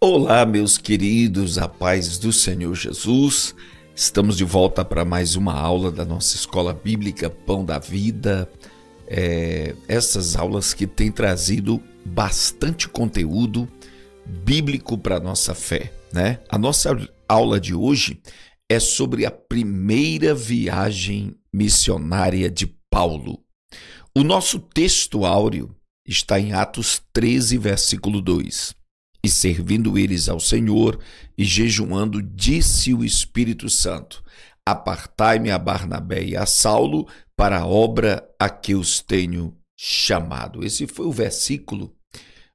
Olá, meus queridos, a paz do Senhor Jesus. Estamos de volta para mais uma aula da nossa escola bíblica Pão da Vida. Essas aulas que têm trazido bastante conteúdo bíblico para a nossa fé, né? A nossa aula de hoje é sobre a primeira viagem missionária de Paulo. O nosso texto áureo está em Atos 13, versículo 2. E servindo eles ao Senhor e jejuando, disse o Espírito Santo: apartai-me a Barnabé e a Saulo para a obra a que os tenho chamado. Esse foi o versículo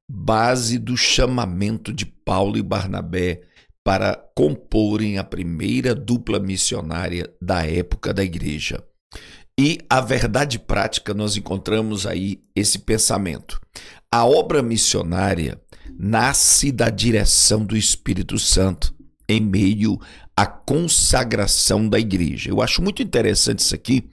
base do chamamento de Paulo e Barnabé para comporem a primeira dupla missionária da época da igreja. E a verdade prática, nós encontramos aí esse pensamento. A obra missionária nasce da direção do Espírito Santo em meio à consagração da igreja. Eu acho muito interessante isso aqui,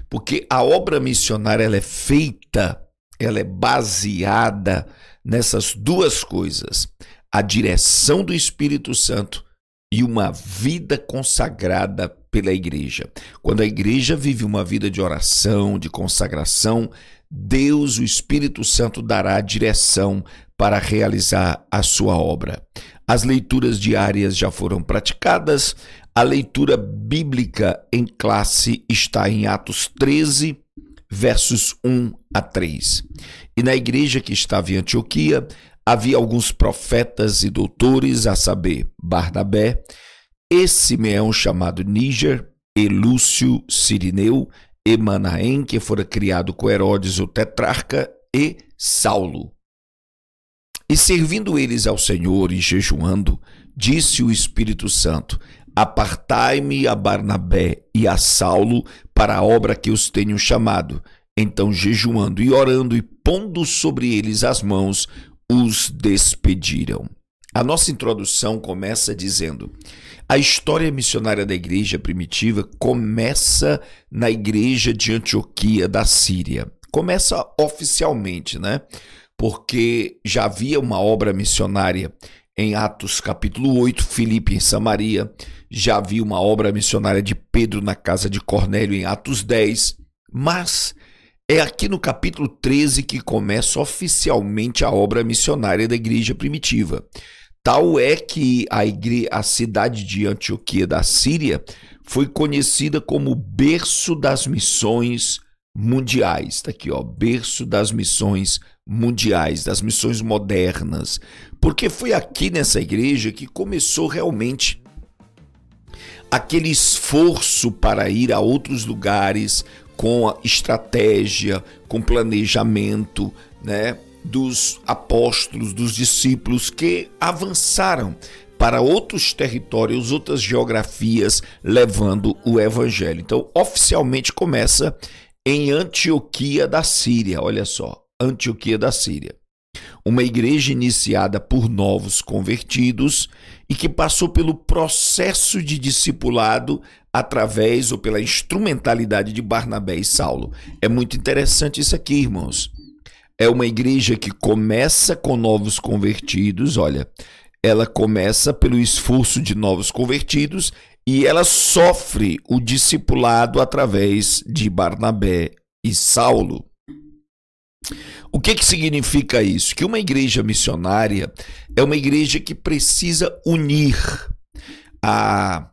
porque a obra missionária ela é baseada nessas duas coisas: a direção do Espírito Santo e uma vida consagrada pela igreja. Quando a igreja vive uma vida de oração, de consagração, Deus, o Espírito Santo, dará a direção para realizar a sua obra. As leituras diárias já foram praticadas. A leitura bíblica em classe está em Atos 13, versos 1 a 3. E na igreja que estava em Antioquia, havia alguns profetas e doutores, a saber, Barnabé, e Simeão chamado Níger, e Lúcio Cirineu, e Manaém, que fora criado com Herodes o tetrarca, e Saulo. E servindo eles ao Senhor e jejuando, disse o Espírito Santo: apartai-me a Barnabé e a Saulo para a obra que os tenho chamado. Então, jejuando e orando e pondo sobre eles as mãos, os despediram. A nossa introdução começa dizendo: a história missionária da igreja primitiva começa na igreja de Antioquia da Síria. Começa oficialmente, né? Porque já havia uma obra missionária em Atos capítulo 8, Filipe em Samaria. Já havia uma obra missionária de Pedro na casa de Cornélio em Atos 10. Mas é aqui no capítulo 13 que começa oficialmente a obra missionária da igreja primitiva. Tal é que a cidade de Antioquia da Síria foi conhecida como berço das missões mundiais. Está aqui, ó, berço das missões mundiais, das missões modernas. Porque foi aqui nessa igreja que começou realmente aquele esforço para ir a outros lugares com a estratégia, com planejamento, né? Dos apóstolos, dos discípulos que avançaram para outros territórios, outras geografias, levando o evangelho. Então, oficialmente começa em Antioquia da Síria. Olha só, Antioquia da Síria. Uma igreja iniciada por novos convertidos e que passou pelo processo de discipulado através ou pela instrumentalidade de Barnabé e Saulo. É muito interessante isso aqui, irmãos. É uma igreja que começa com novos convertidos, olha, ela começa pelo esforço de novos convertidos e ela sofre o discipulado através de Barnabé e Saulo. O que significa isso? Que uma igreja missionária é uma igreja que precisa unir a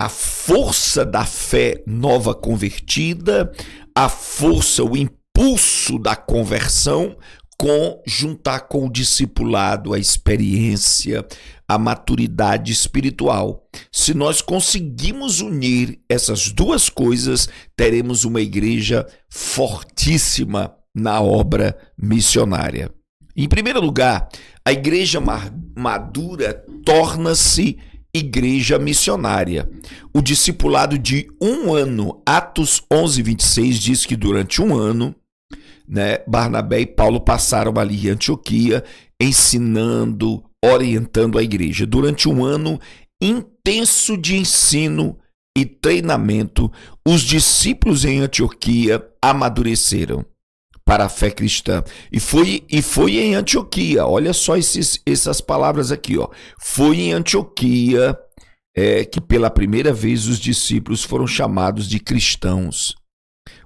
força da fé nova convertida, a força, o impulso da conversão, juntar com o discipulado, a experiência, a maturidade espiritual. Se nós conseguimos unir essas duas coisas, teremos uma igreja fortíssima na obra missionária. Em primeiro lugar, a igreja madura torna-se igreja missionária. O discipulado de um ano, Atos 11, 26, diz que durante um ano, né, Barnabé e Paulo passaram ali em Antioquia, ensinando, orientando a igreja. Durante um ano intenso de ensino e treinamento, os discípulos em Antioquia amadureceram. para a fé cristã. E foi em Antioquia. Olha só essas palavras aqui, ó. Foi em Antioquia que pela primeira vez os discípulos foram chamados de cristãos.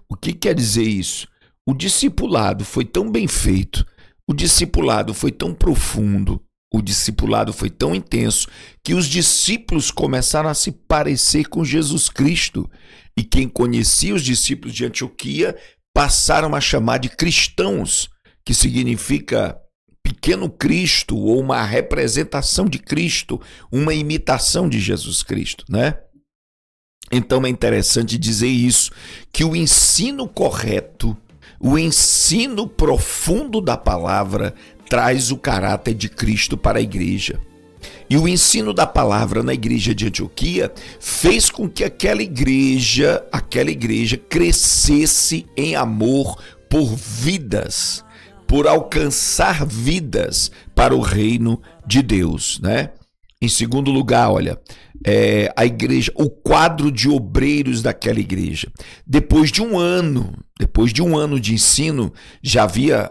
O que quer dizer isso? O discipulado foi tão bem feito, o discipulado foi tão profundo, o discipulado foi tão intenso, que os discípulos começaram a se parecer com Jesus Cristo. E quem conhecia os discípulos de Antioquia passaram a chamar de cristãos, que significa pequeno Cristo, ou uma representação de Cristo, uma imitação de Jesus Cristo, né? Então é interessante dizer isso, que o ensino correto, o ensino profundo da palavra traz o caráter de Cristo para a igreja. E o ensino da palavra na igreja de Antioquia fez com que aquela igreja crescesse em amor por vidas, por alcançar vidas para o reino de Deus, né? Em segundo lugar, olha, a igreja, o quadro de obreiros daquela igreja. Depois de um ano de ensino,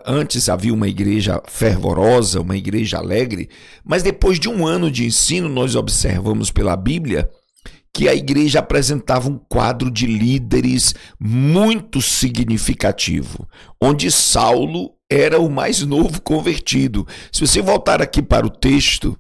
antes havia uma igreja fervorosa, uma igreja alegre, mas depois de um ano de ensino, nós observamos pela Bíblia que a igreja apresentava um quadro de líderes muito significativo, onde Saulo era o mais novo convertido. Se você voltar aqui para o texto,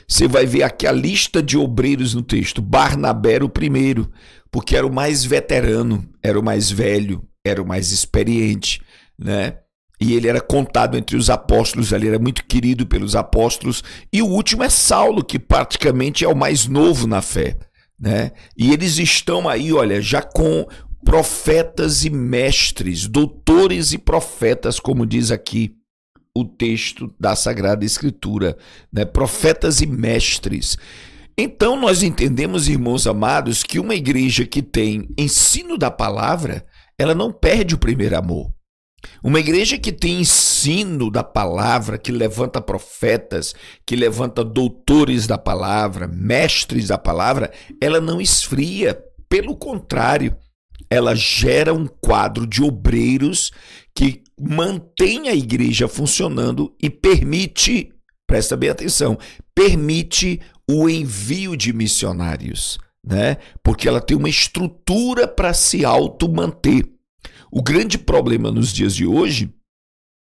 você vai ver aqui a lista de obreiros no texto. Barnabé era o primeiro, porque era o mais veterano, era o mais velho, era o mais experiente, né? E ele era contado entre os apóstolos, ele era muito querido pelos apóstolos. E o último é Saulo, que praticamente é o mais novo na fé, né? E eles estão aí, olha, já com profetas e mestres, doutores e profetas, como diz aqui o texto da Sagrada Escritura, né? Profetas e mestres. Então nós entendemos, irmãos amados, que uma igreja que tem ensino da palavra, ela não perde o primeiro amor. Uma igreja que tem ensino da palavra, que levanta profetas, que levanta doutores da palavra, mestres da palavra, ela não esfria. Pelo contrário, ela gera um quadro de obreiros que mantém a igreja funcionando e permite, presta bem atenção, permite o envio de missionários, né? Porque ela tem uma estrutura para se auto-manter. O grande problema nos dias de hoje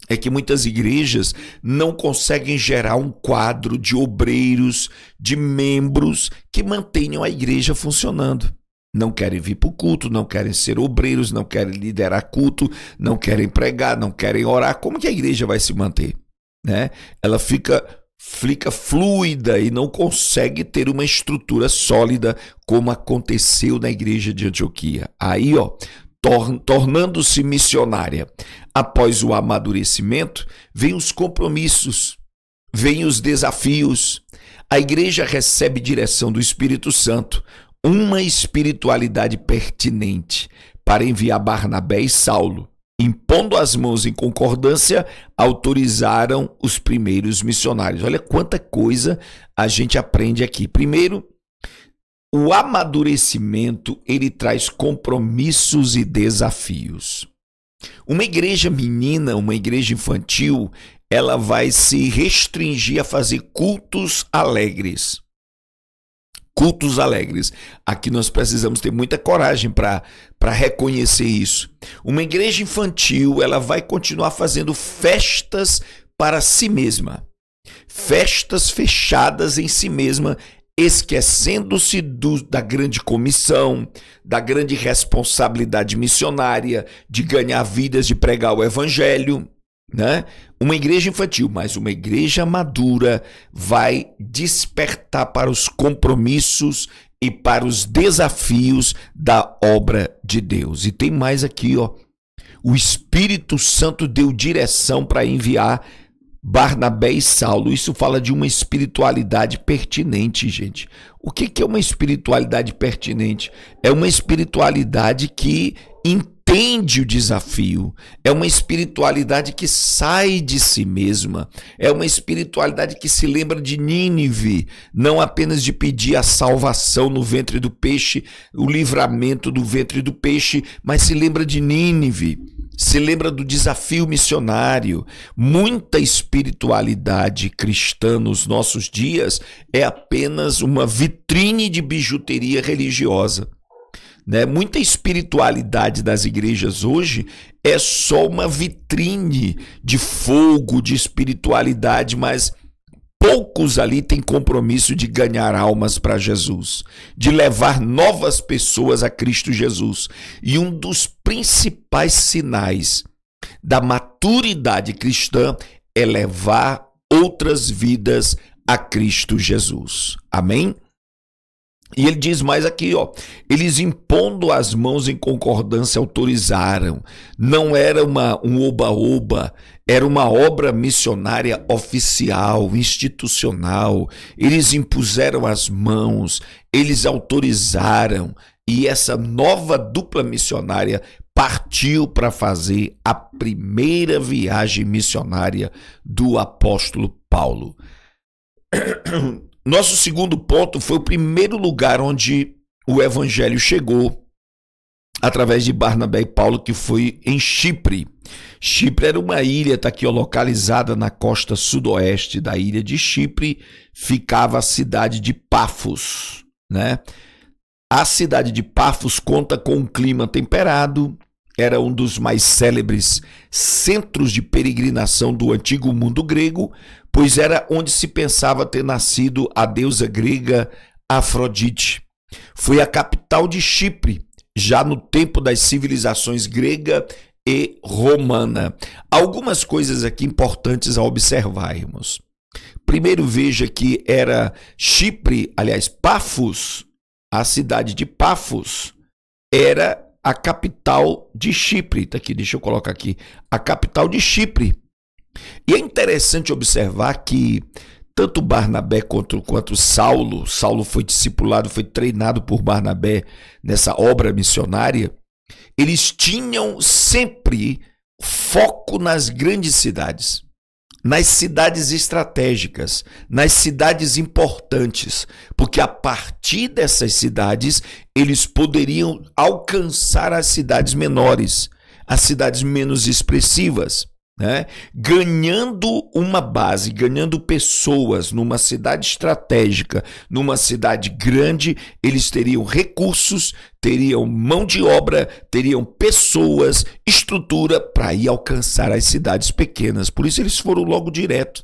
é que muitas igrejas não conseguem gerar um quadro de obreiros, de membros que mantenham a igreja funcionando. Não querem vir para o culto, não querem ser obreiros, não querem liderar culto, não querem pregar, não querem orar. Como que a igreja vai se manter, né? Ela fica fluida e não consegue ter uma estrutura sólida como aconteceu na igreja de Antioquia. Aí, ó, tornando-se missionária. Após o amadurecimento, vem os compromissos, vem os desafios. A igreja recebe direção do Espírito Santo, uma espiritualidade pertinente para enviar Barnabé e Saulo. Impondo as mãos em concordância, autorizaram os primeiros missionários. Olha quanta coisa a gente aprende aqui. Primeiro, o amadurecimento, ele traz compromissos e desafios. Uma igreja menina, uma igreja infantil, ela vai se restringir a fazer cultos alegres. Cultos alegres. Aqui nós precisamos ter muita coragem para reconhecer isso. Uma igreja infantil, ela vai continuar fazendo festas para si mesma. Festas fechadas em si mesma, esquecendo-se da grande comissão, da grande responsabilidade missionária, de ganhar vidas, de pregar o evangelho, né? Uma igreja infantil, mas uma igreja madura vai despertar para os compromissos e para os desafios da obra de Deus. E tem mais aqui, ó. O Espírito Santo deu direção para enviar Barnabé e Saulo. Isso fala de uma espiritualidade pertinente, gente. O que é uma espiritualidade pertinente? É uma espiritualidade que entende o desafio, é uma espiritualidade que sai de si mesma, é uma espiritualidade que se lembra de Nínive, não apenas de pedir a salvação no ventre do peixe, o livramento do ventre do peixe, mas se lembra de Nínive, Se lembra do desafio missionário. Muita espiritualidade cristã nos nossos dias é apenas uma vitrine de bijuteria religiosa, né? Muita espiritualidade das igrejas hoje é só uma vitrine de fogo, de espiritualidade, mas poucos ali têm compromisso de ganhar almas para Jesus, de levar novas pessoas a Cristo Jesus. E um dos principais sinais da maturidade cristã é levar outras vidas a Cristo Jesus. Amém? E ele diz mais aqui, ó, eles impondo as mãos em concordância autorizaram. Não era um oba-oba, era uma obra missionária oficial, institucional. Eles impuseram as mãos, eles autorizaram. E essa nova dupla missionária partiu para fazer a primeira viagem missionária do apóstolo Paulo. Nosso segundo ponto foi o primeiro lugar onde o evangelho chegou através de Barnabé e Paulo, que foi em Chipre. Chipre era uma ilha, está aqui, ó, localizada na costa sudoeste da ilha de Chipre, ficava a cidade de Pafos, né? A cidade de Pafos conta com um clima temperado, era um dos mais célebres centros de peregrinação do antigo mundo grego, pois era onde se pensava ter nascido a deusa grega Afrodite. Foi a capital de Chipre, já no tempo das civilizações grega e romana. Algumas coisas aqui importantes a observarmos. Primeiro, veja que era Chipre, aliás, Pafos, a cidade de Pafos, era a capital de Chipre. Tá aqui, deixa eu colocar aqui. A capital de Chipre. E é interessante observar que tanto Barnabé quanto Saulo foi discipulado, foi treinado por Barnabé nessa obra missionária. Eles tinham sempre foco nas grandes cidades, nas cidades estratégicas, nas cidades importantes, porque a partir dessas cidades eles poderiam alcançar as cidades menores, as cidades menos expressivas, né? Ganhando uma base, ganhando pessoas numa cidade estratégica, numa cidade grande, eles teriam recursos, teriam mão de obra, teriam pessoas, estrutura para ir alcançar as cidades pequenas. Por isso eles foram logo direto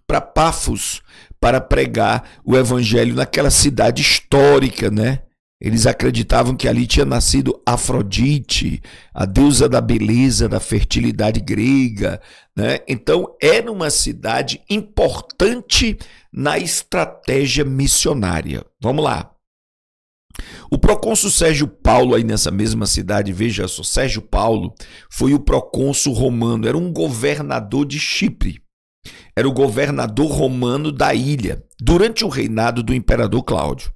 para Pafos para pregar o evangelho naquela cidade histórica, né? Eles acreditavam que ali tinha nascido Afrodite, a deusa da beleza, da fertilidade grega, né? Então era uma cidade importante na estratégia missionária. Vamos lá. O procônsul Sérgio Paulo, aí nessa mesma cidade, veja só, Sérgio Paulo foi o procônsul romano, era um governador de Chipre, era o governador romano da ilha, durante o reinado do imperador Cláudio.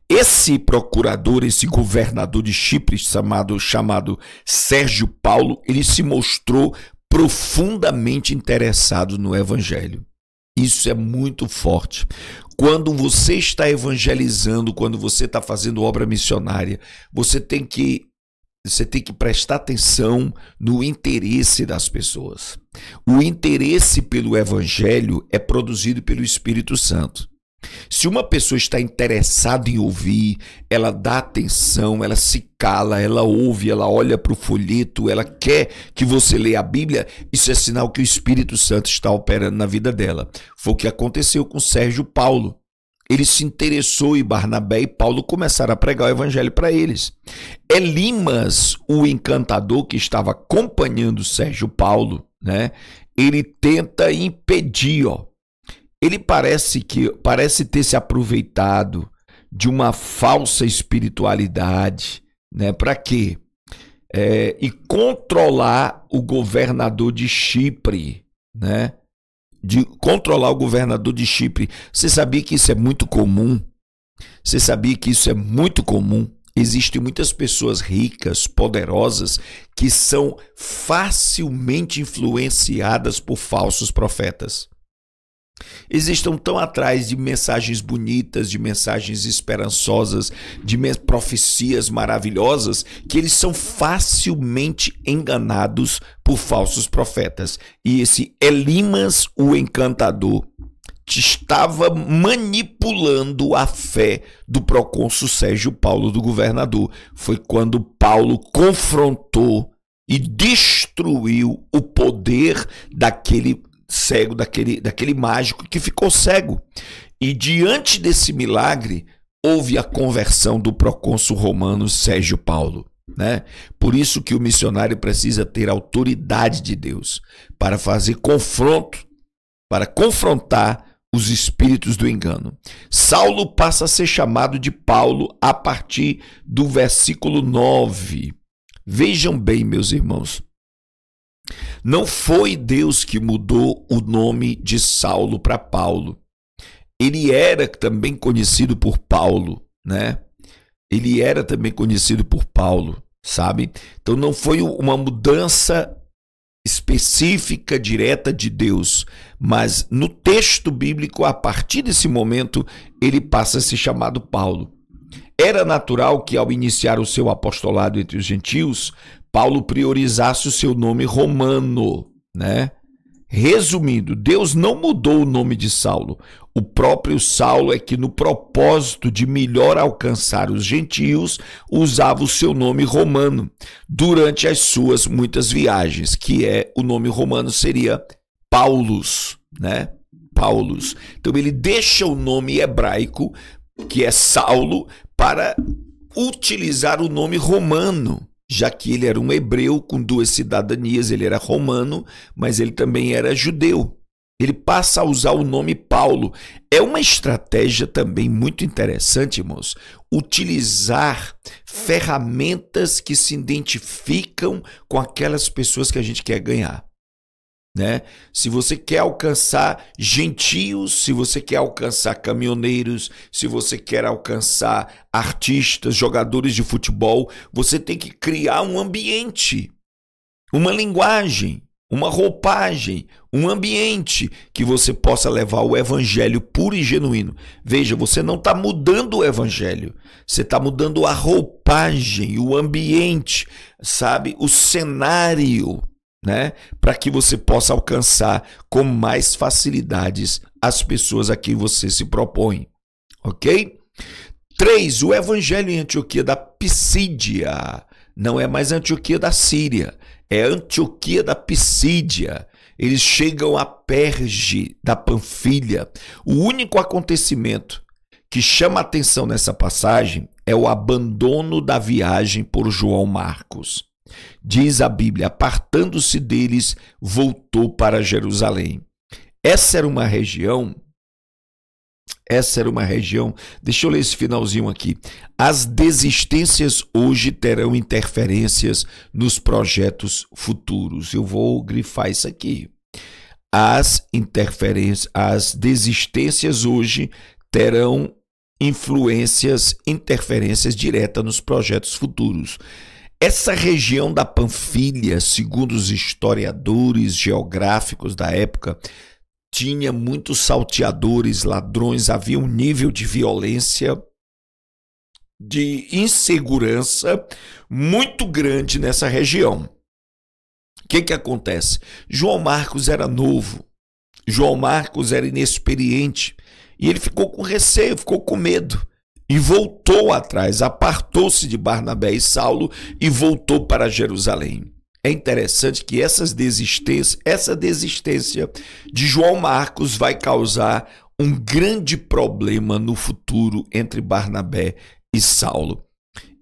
Esse procurador, esse governador de Chipre, chamado Sérgio Paulo, ele se mostrou profundamente interessado no evangelho. Isso é muito forte. Quando você está evangelizando, quando você está fazendo obra missionária, você tem que prestar atenção no interesse das pessoas. O interesse pelo evangelho é produzido pelo Espírito Santo. Se uma pessoa está interessada em ouvir, ela dá atenção, ela se cala, ela ouve, ela olha para o folheto, ela quer que você leia a Bíblia, isso é sinal que o Espírito Santo está operando na vida dela. Foi o que aconteceu com Sérgio Paulo. Ele se interessou e Barnabé e Paulo começaram a pregar o evangelho para eles. Elimas, o encantador que estava acompanhando Sérgio Paulo, né? Ele tenta impedir, ó. Ele parece ter se aproveitado de uma falsa espiritualidade, né? Para quê? E controlar o governador de Chipre, né? De controlar o governador de Chipre. Você sabia que isso é muito comum? Você sabia que isso é muito comum? Existem muitas pessoas ricas, poderosas, que são facilmente influenciadas por falsos profetas. Eles estão tão atrás de mensagens bonitas, de mensagens esperançosas, de profecias maravilhosas, que eles são facilmente enganados por falsos profetas. E esse Elimas, o encantador, estava manipulando a fé do procônsul Sérgio Paulo, do governador. Foi quando Paulo confrontou e destruiu o poder daquele cego, daquele mágico que ficou cego. E diante desse milagre, houve a conversão do procônsul romano Sérgio Paulo, né? Por isso que o missionário precisa ter autoridade de Deus para fazer confronto, para confrontar os espíritos do engano. Saulo passa a ser chamado de Paulo a partir do versículo 9. Vejam bem, meus irmãos, não foi Deus que mudou o nome de Saulo para Paulo. Ele era também conhecido por Paulo, né? Ele era também conhecido por Paulo, sabe? Então não foi uma mudança específica, direta de Deus, mas no texto bíblico, a partir desse momento, ele passa a ser chamado Paulo. Era natural que, ao iniciar o seu apostolado entre os gentios, Paulo priorizasse o seu nome romano, né? Resumindo, Deus não mudou o nome de Saulo. O próprio Saulo é que, no propósito de melhor alcançar os gentios, usava o seu nome romano durante as suas muitas viagens, que o nome romano seria Paulus, né? Paulus. Então ele deixa o nome hebraico, que é Saulo, para utilizar o nome romano, já que ele era um hebreu com duas cidadanias. Ele era romano, mas ele também era judeu. Ele passa a usar o nome Paulo. É uma estratégia também muito interessante, irmãos, utilizar ferramentas que se identificam com aquelas pessoas que a gente quer ganhar, né? Se você quer alcançar gentios, se você quer alcançar caminhoneiros, se você quer alcançar artistas, jogadores de futebol, você tem que criar um ambiente, uma linguagem, uma roupagem, um ambiente que você possa levar o evangelho puro e genuíno. Veja, você não está mudando o evangelho, você está mudando a roupagem, o ambiente, sabe? O cenário, né? Para que você possa alcançar com mais facilidades as pessoas a quem você se propõe, ok? 3. O evangelho em Antioquia da Pisídia. Não é mais Antioquia da Síria, é Antioquia da Pisídia. Eles chegam a Perge da Panfilha. O único acontecimento que chama a atenção nessa passagem é o abandono da viagem por João Marcos. Diz a Bíblia, apartando-se deles, voltou para Jerusalém. Essa era uma região, deixa eu ler esse finalzinho aqui. As desistências hoje terão interferências nos projetos futuros. Eu vou grifar isso aqui. As desistências hoje terão interferências diretas nos projetos futuros. Essa região da Panfilha, segundo os historiadores geográficos da época, tinha muitos salteadores, ladrões, havia um nível de violência, de insegurança muito grande nessa região. O que acontece? João Marcos era novo, João Marcos era inexperiente e ele ficou com receio, ficou com medo. E voltou atrás, apartou-se de Barnabé e Saulo e voltou para Jerusalém. É interessante que essa desistência de João Marcos vai causar um grande problema no futuro entre Barnabé e Saulo.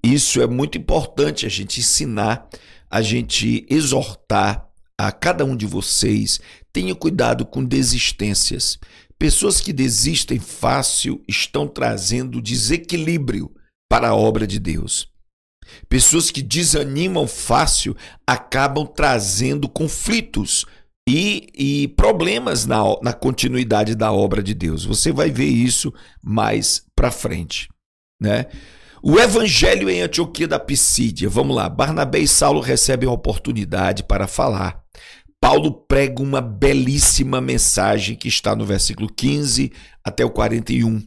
Isso é muito importante a gente ensinar, a gente exortar a cada um de vocês. Tenha cuidado com desistências. Pessoas que desistem fácil estão trazendo desequilíbrio para a obra de Deus. Pessoas que desanimam fácil acabam trazendo conflitos e problemas na continuidade da obra de Deus. Você vai ver isso mais para frente, né? O evangelho em Antioquia da Pisídia. Vamos lá. Barnabé e Saulo recebem a oportunidade para falar. Paulo prega uma belíssima mensagem que está no versículo 15 até o 41.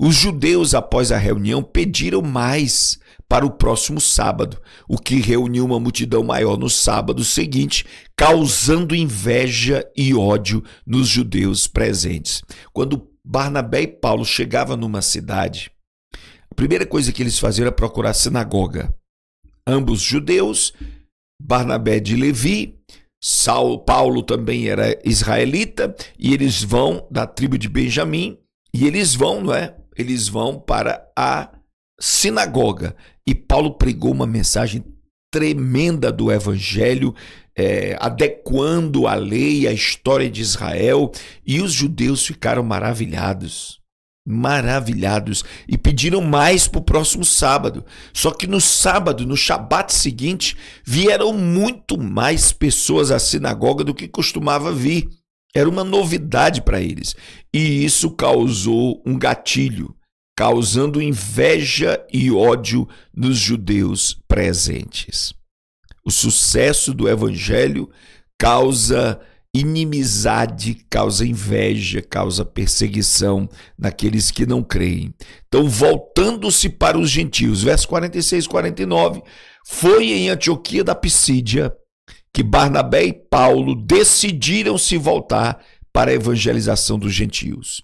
Os judeus, após a reunião, pediram mais para o próximo sábado, o que reuniu uma multidão maior no sábado seguinte, causando inveja e ódio nos judeus presentes. Quando Barnabé e Paulo chegavam numa cidade, a primeira coisa que eles faziam era procurar a sinagoga. Ambos judeus, Barnabé de Levi, Paulo também era israelita, e eles vão da tribo de Benjamim, e eles vão, não é? Eles vão para a sinagoga. E Paulo pregou uma mensagem tremenda do evangelho, adequando a lei, a história de Israel, e os judeus ficaram maravilhados, e pediram mais para o próximo sábado. Só que no sábado, no Shabat seguinte, vieram muito mais pessoas à sinagoga do que costumava vir. Era uma novidade para eles. E isso causou um gatilho, causando inveja e ódio nos judeus presentes. O sucesso do evangelho causa inimizade, causa inveja, causa perseguição naqueles que não creem. Então, voltando-se para os gentios, versos 46 e 49, foi em Antioquia da Pisídia que Barnabé e Paulo decidiram se voltar para a evangelização dos gentios.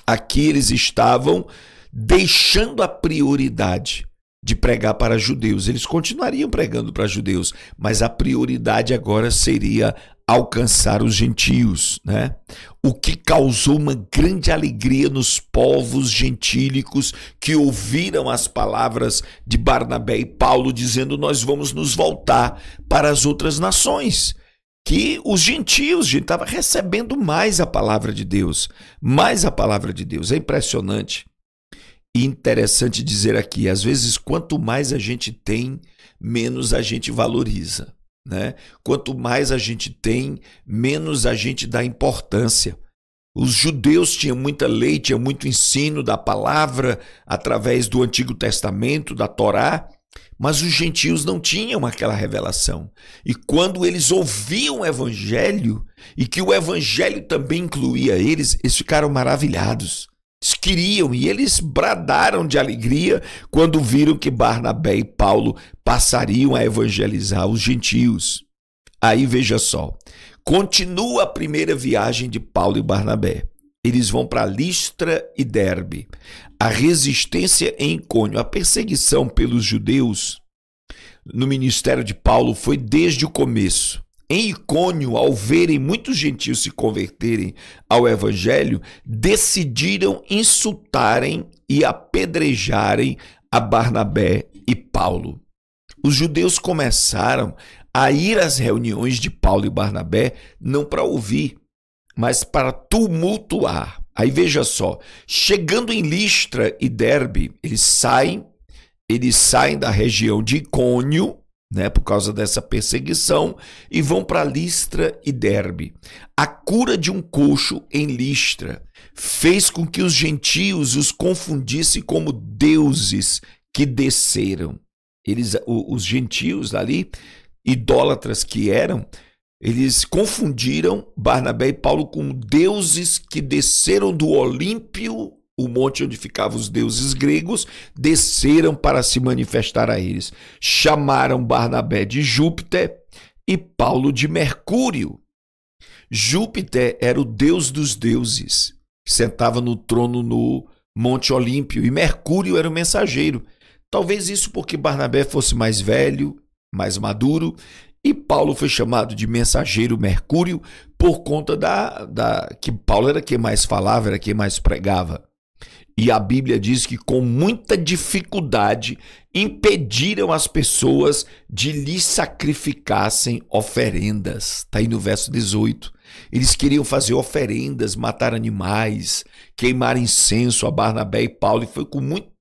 Aqui eles estavam deixando a prioridade de pregar para judeus. Eles continuariam pregando para judeus, mas a prioridade agora seria alcançar os gentios, né? O que causou uma grande alegria nos povos gentílicos que ouviram as palavras de Barnabé e Paulo dizendo: nós vamos nos voltar para as outras nações. Que os gentios, gente, estava recebendo mais a palavra de Deus, mais a palavra de Deus. É impressionante e interessante dizer aqui, às vezes quanto mais a gente tem, menos a gente valoriza, né? Quanto mais a gente tem, menos a gente dá importância. Os judeus tinham muita lei, tinham muito ensino da palavra através do Antigo Testamento, da Torá, mas os gentios não tinham aquela revelação. E quando eles ouviam o evangelho, e que o evangelho também incluía eles, eles ficaram maravilhados. Eles queriam, e eles bradaram de alegria quando viram que Barnabé e Paulo passariam a evangelizar os gentios. Aí veja só, continua a primeira viagem de Paulo e Barnabé. Eles vão para Listra e Derbe. A resistência em Icônio, a perseguição pelos judeus no ministério de Paulo foi desde o começo. Em Icônio, ao verem muitos gentios se converterem ao evangelho, decidiram insultarem e apedrejarem a Barnabé e Paulo. Os judeus começaram a ir às reuniões de Paulo e Barnabé não para ouvir, mas para tumultuar. Aí veja só, chegando em Listra e Derbe, eles saem da região de Icônio, né, por causa dessa perseguição, e vão para Listra e Derbe. A cura de um coxo em Listra fez com que os gentios os confundissem como deuses que desceram. Os gentios ali, idólatras que eram, eles confundiram Barnabé e Paulo com deuses que desceram do Olímpio, o monte onde ficavam os deuses gregos, desceram para se manifestar a eles. Chamaram Barnabé de Júpiter e Paulo de Mercúrio. Júpiter era o deus dos deuses, que sentava no trono no Monte Olímpio, e Mercúrio era o mensageiro. Talvez isso porque Barnabé fosse mais velho, mais maduro, e Paulo foi chamado de mensageiro Mercúrio por conta que Paulo era quem mais falava, era quem mais pregava. E a Bíblia diz que com muita dificuldade impediram as pessoas de lhe sacrificassem oferendas. Está aí no verso 18. Eles queriam fazer oferendas, matar animais, queimar incenso a Barnabé e Paulo, e foi com muito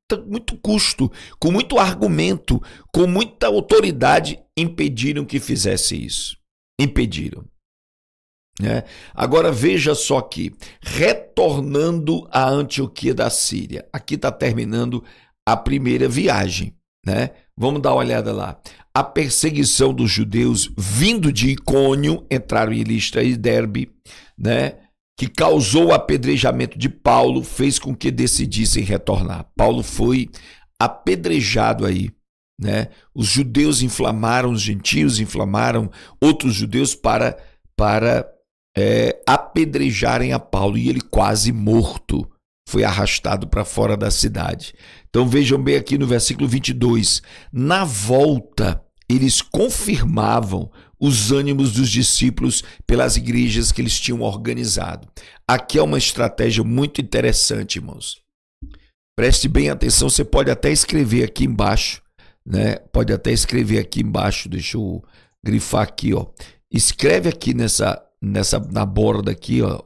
custo, com muito argumento, com muita autoridade, impediram que fizesse isso. Impediram. Né? Agora veja só aqui, retornando a Antioquia da Síria. Aqui está terminando a primeira viagem. né? Vamos dar uma olhada lá. A perseguição dos judeus vindo de Icônio, entraram em Listra e Derbe, né? Que causou o apedrejamento de Paulo, fez com que decidissem retornar. Paulo foi apedrejado aí, né? Os judeus inflamaram, os gentios inflamaram outros judeus para apedrejarem a Paulo, e ele quase morto foi arrastado para fora da cidade. Então vejam bem aqui no versículo 22, na volta eles confirmavam os ânimos dos discípulos pelas igrejas que eles tinham organizado. Aqui é uma estratégia muito interessante, irmãos. Preste bem atenção, você pode até escrever aqui embaixo, né? Pode até escrever aqui embaixo, deixa eu grifar aqui, ó. Escreve aqui na borda aqui, ó.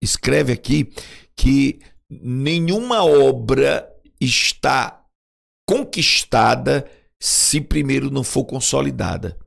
Escreve aqui que nenhuma obra está conquistada se primeiro não for consolidada.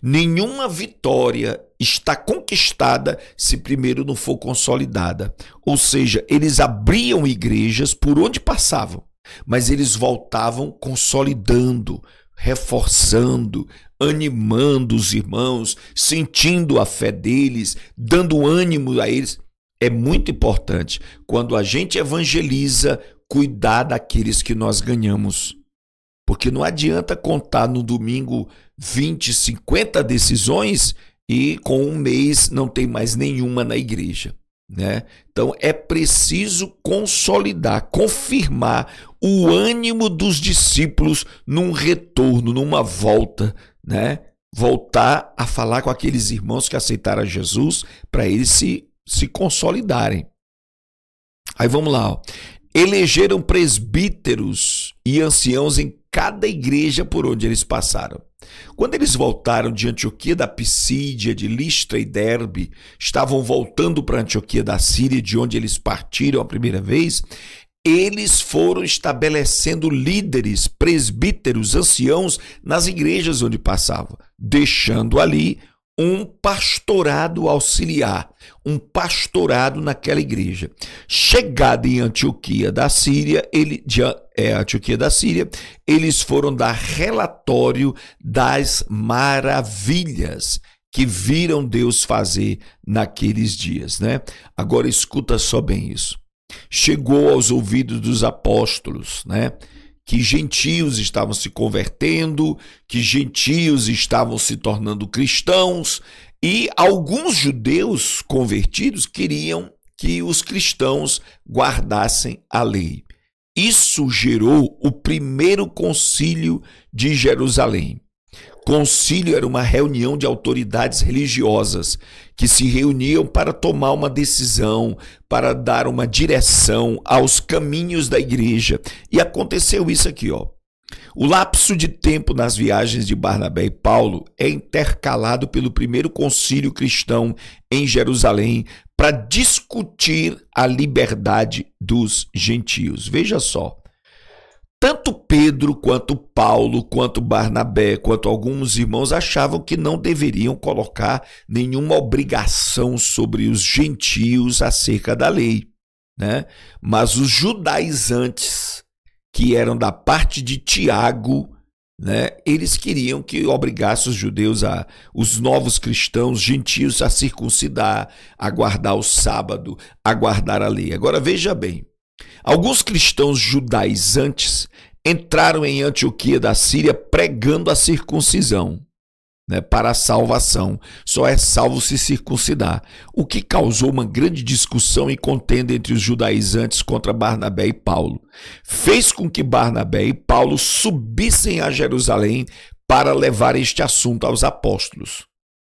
Nenhuma vitória está conquistada se primeiro não for consolidada. Ou seja, eles abriam igrejas por onde passavam, mas eles voltavam consolidando, reforçando, animando os irmãos, sentindo a fé deles, dando ânimo a eles. É muito importante, quando a gente evangeliza, cuidar daqueles que nós ganhamos. Porque não adianta contar no domingo 20, 50 decisões e com um mês não tem mais nenhuma na igreja, né? Então é preciso consolidar, confirmar o ânimo dos discípulos num retorno, numa volta, né? Voltar a falar com aqueles irmãos que aceitaram Jesus para eles se consolidarem. Aí vamos lá, ó. Elegeram presbíteros e anciãos em cada igreja por onde eles passaram. Quando eles voltaram de Antioquia da Pisídia, de Listra e Derbe, estavam voltando para Antioquia da Síria, de onde eles partiram a primeira vez, eles foram estabelecendo líderes, presbíteros, anciãos nas igrejas onde passavam, deixando ali um pastorado auxiliar, um pastorado naquela igreja. Chegada em Antioquia da Síria, eles foram dar relatório das maravilhas que viram Deus fazer naqueles dias, né? Agora escuta só bem isso. Chegou aos ouvidos dos apóstolos, né? Que gentios estavam se convertendo, que gentios estavam se tornando cristãos, e alguns judeus convertidos queriam que os cristãos guardassem a lei. Isso gerou o primeiro concílio de Jerusalém. Concílio era uma reunião de autoridades religiosas que se reuniam para tomar uma decisão, para dar uma direção aos caminhos da igreja. E aconteceu isso aqui, ó. O lapso de tempo nas viagens de Barnabé e Paulo é intercalado pelo primeiro concílio cristão em Jerusalém para discutir a liberdade dos gentios. Veja só. Tanto Pedro, quanto Paulo, quanto Barnabé, quanto alguns irmãos achavam que não deveriam colocar nenhuma obrigação sobre os gentios acerca da lei, né? Mas os judaizantes, que eram da parte de Tiago, né? Eles queriam que obrigasse os judeus, os novos cristãos, gentios, a circuncidar, a guardar o sábado, a guardar a lei. Agora veja bem. Alguns cristãos judaizantes entraram em Antioquia da Síria pregando a circuncisão, né, para a salvação. Só é salvo se circuncidar. O que causou uma grande discussão e contenda entre os judaizantes contra Barnabé e Paulo. Fez com que Barnabé e Paulo subissem a Jerusalém para levar este assunto aos apóstolos.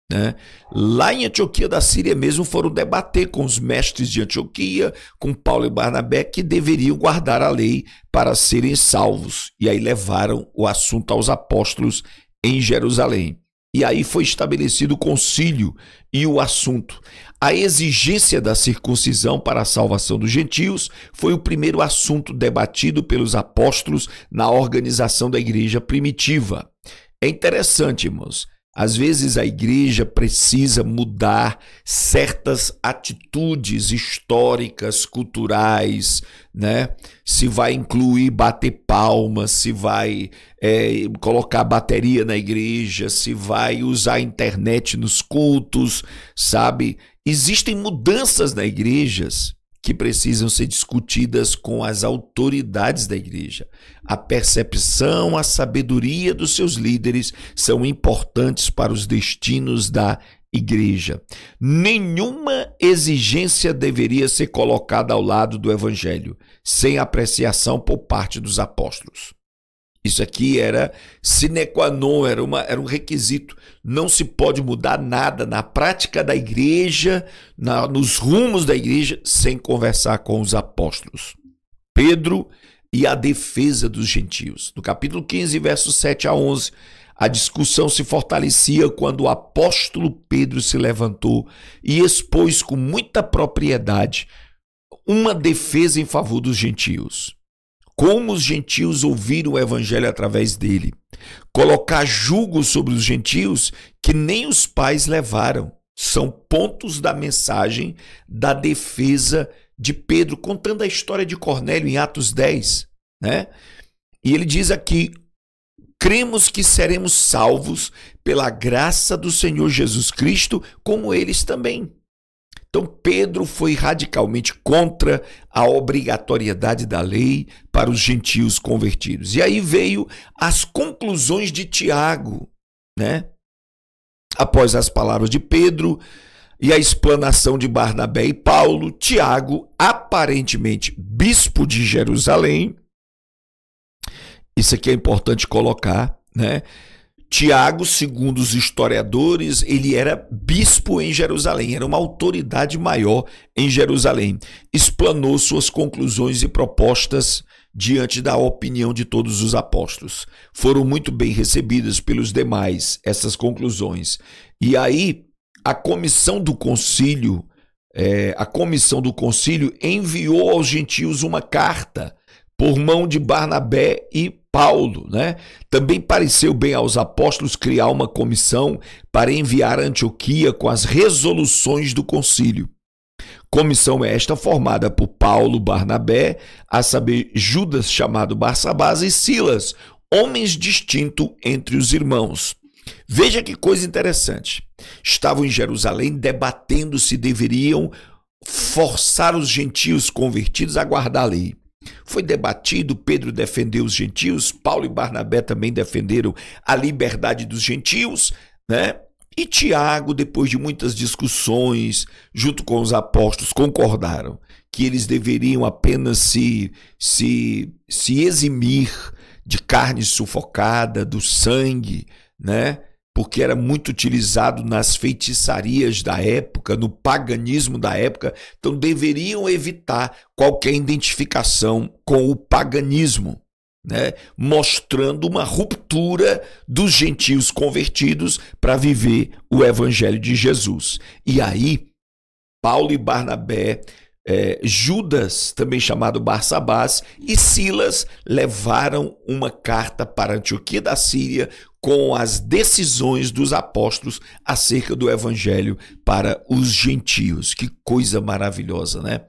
Né? Lá em Antioquia da Síria mesmo foram debater com os mestres de Antioquia, com Paulo e Barnabé, que deveriam guardar a lei para serem salvos. E aí levaram o assunto aos apóstolos em Jerusalém. E aí foi estabelecido o concílio e o assunto. A exigência da circuncisão para a salvação dos gentios foi o primeiro assunto debatido pelos apóstolos na organização da igreja primitiva. É interessante, irmãos. Às vezes a igreja precisa mudar certas atitudes históricas, culturais, né? Se vai incluir bater palmas, se vai colocar bateria na igreja, se vai usar a internet nos cultos, sabe? Existem mudanças na igrejas que precisam ser discutidas com as autoridades da igreja. A percepção, a sabedoria dos seus líderes são importantes para os destinos da igreja. Nenhuma exigência deveria ser colocada ao lado do evangelho, sem apreciação por parte dos apóstolos. Isso aqui era sine qua non, era um requisito. Não se pode mudar nada na prática da igreja, nos rumos da igreja, sem conversar com os apóstolos. Pedro e a defesa dos gentios. No capítulo 15, versos 7 a 11, a discussão se fortalecia quando o apóstolo Pedro se levantou e expôs com muita propriedade uma defesa em favor dos gentios. Como os gentios ouviram o evangelho através dele. Colocar julgo sobre os gentios que nem os pais levaram. São pontos da mensagem da defesa de Pedro, contando a história de Cornélio em Atos 10. Né? E ele diz aqui, cremos que seremos salvos pela graça do Senhor Jesus Cristo, como eles também. Então Pedro foi radicalmente contra a obrigatoriedade da lei para os gentios convertidos. E aí veio as conclusões de Tiago, né? Após as palavras de Pedro e a explanação de Barnabé e Paulo, Tiago, aparentemente bispo de Jerusalém, isso aqui é importante colocar, né? Tiago, segundo os historiadores, ele era bispo em Jerusalém, era uma autoridade maior em Jerusalém. Explanou suas conclusões e propostas diante da opinião de todos os apóstolos. Foram muito bem recebidas pelos demais essas conclusões. E aí, a comissão do concílio enviou aos gentios uma carta por mão de Barnabé e Paulo, né? Também pareceu bem aos apóstolos criar uma comissão para enviar a Antioquia com as resoluções do concílio. Comissão esta formada por Paulo, Barnabé, a saber, Judas, chamado Barsabás, e Silas, homens distintos entre os irmãos. Veja que coisa interessante. Estavam em Jerusalém debatendo se deveriam forçar os gentios convertidos a guardar a lei. Foi debatido, Pedro defendeu os gentios, Paulo e Barnabé também defenderam a liberdade dos gentios, né? E Tiago, depois de muitas discussões, junto com os apóstolos, concordaram que eles deveriam apenas se eximir de carne sufocada, do sangue, né? Porque era muito utilizado nas feitiçarias da época, no paganismo da época, então deveriam evitar qualquer identificação com o paganismo, né? Mostrando uma ruptura dos gentios convertidos para viver o evangelho de Jesus. E aí, Paulo e Barnabé, Judas, também chamado Barsabás, e Silas levaram uma carta para Antioquia da Síria com as decisões dos apóstolos acerca do evangelho para os gentios. Que coisa maravilhosa, né?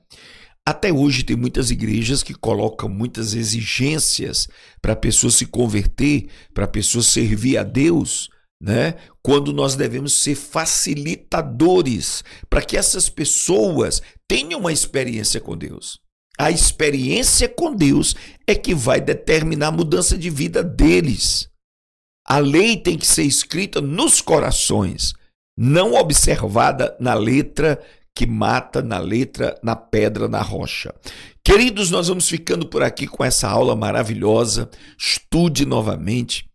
Até hoje tem muitas igrejas que colocam muitas exigências para a pessoa se converter, para a pessoa servir a Deus, né? Quando nós devemos ser facilitadores para que essas pessoas tenham uma experiência com Deus. A experiência com Deus é que vai determinar a mudança de vida deles. A lei tem que ser escrita nos corações, não observada na letra que mata, na letra, na pedra, na rocha. Queridos, nós vamos ficando por aqui com essa aula maravilhosa. Estude novamente.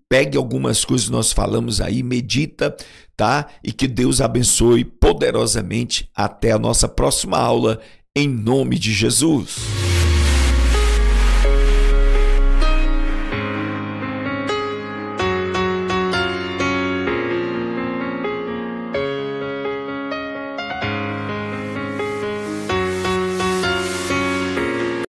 Pegue algumas coisas que nós falamos aí, medita, tá? E que Deus abençoe poderosamente. Até a nossa próxima aula, em nome de Jesus.